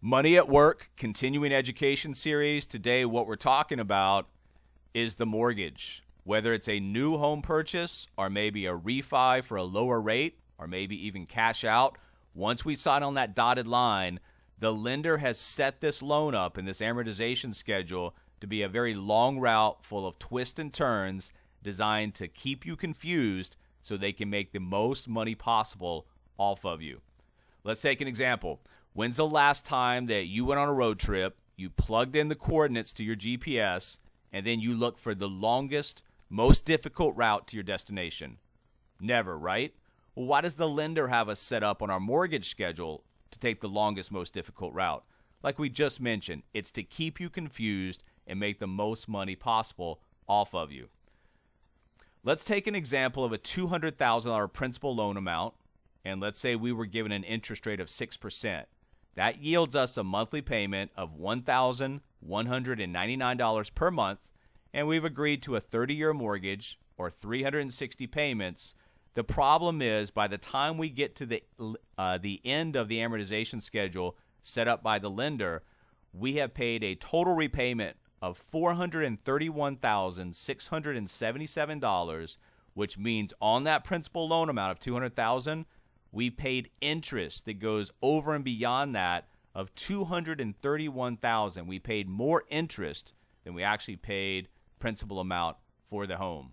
Money at Work, continuing education series. Today, what we're talking about is the mortgage. Whether it's a new home purchase or maybe a refi for a lower rate or maybe even cash out, once we sign on that dotted line, the lender has set this loan up in this amortization schedule to be a very long route full of twists and turns designed to keep you confused so they can make the most money possible off of you. Let's take an example. When's the last time that you went on a road trip, you plugged in the coordinates to your GPS, and then you looked for the longest, most difficult route to your destination? Never, right? Well, why does the lender have us set up on our mortgage schedule to take the longest, most difficult route? Like we just mentioned, it's to keep you confused and make the most money possible off of you. Let's take an example of a $200,000 principal loan amount, and let's say we were given an interest rate of 6%. That yields us a monthly payment of $1,199 per month, and we've agreed to a 30-year mortgage or 360 payments. The problem is, by the time we get to the end of the amortization schedule set up by the lender, we have paid a total repayment of $431,677, which means on that principal loan amount of $200,000, we paid interest that goes over and beyond that of $231,000. We paid more interest than we actually paid principal amount for the home.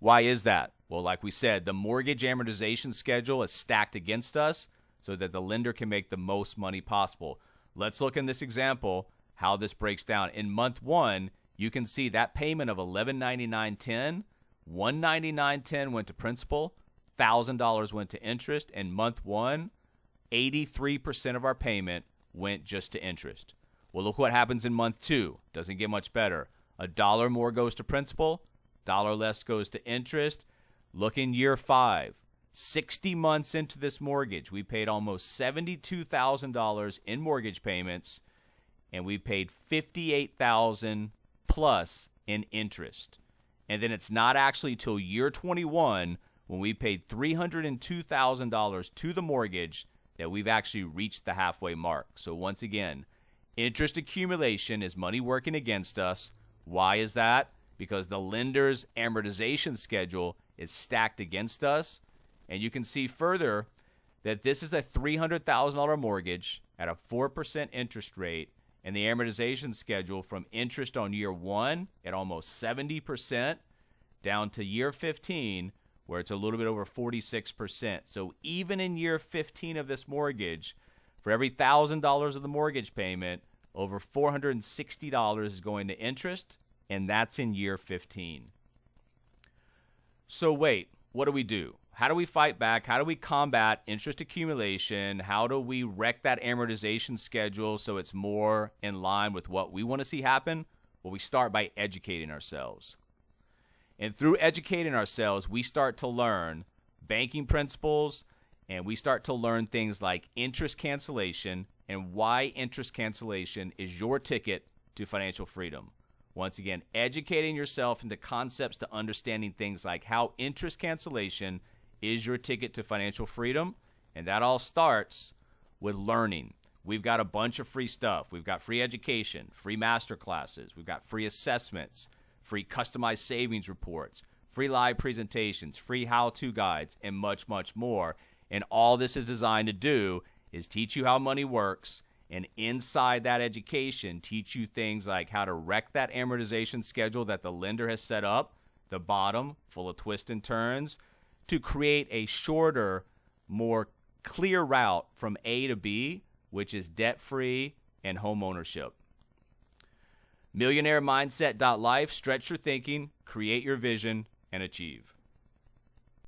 Why is that? Well, like we said, the mortgage amortization schedule is stacked against us so that the lender can make the most money possible. Let's look in this example how this breaks down. In month one, you can see that payment of $1,199.10, $199.10 went to principal, $1,000 went to interest. In month one, 83% of our payment went just to interest. Well, look what happens in month two. Doesn't get much better. $1 more goes to principal, $1 less goes to interest. Look in year 5. 60 months into this mortgage, we paid almost $72,000 in mortgage payments, and we paid $58,000 plus in interest. And then it's not actually till year 21 when we paid $302,000 to the mortgage that we've actually reached the halfway mark. So once again, interest accumulation is money working against us. Why is that? Because the lender's amortization schedule is stacked against us. And you can see further that this is a $300,000 mortgage at a 4% interest rate, and the amortization schedule from interest on year 1 at almost 70% down to year 15 where it's a little bit over 46%. So even in year 15 of this mortgage, for every $1,000 of the mortgage payment, over $460 is going to interest, and that's in year 15. So wait, what do? How do we fight back? How do we combat interest accumulation? How do we wreck that amortization schedule so it's more in line with what we want to see happen? Well, we start by educating ourselves. And through educating ourselves, we start to learn banking principles, and we start to learn things like interest cancellation and why interest cancellation is your ticket to financial freedom. Once again, educating yourself into concepts to understanding things like how interest cancellation is your ticket to financial freedom, and that all starts with learning. We've got a bunch of free stuff. We've got free education, free master classes, we've got free assessments, free customized savings reports, free live presentations, free how-to guides, and much, much more. And all this is designed to do is teach you how money works, and inside that education, teach you things like how to wreck that amortization schedule that the lender has set up, the bottom, full of twists and turns, to create a shorter, more clear route from A to B, which is debt-free and home ownership. MillionaireMindset.life. Stretch your thinking, create your vision, and achieve.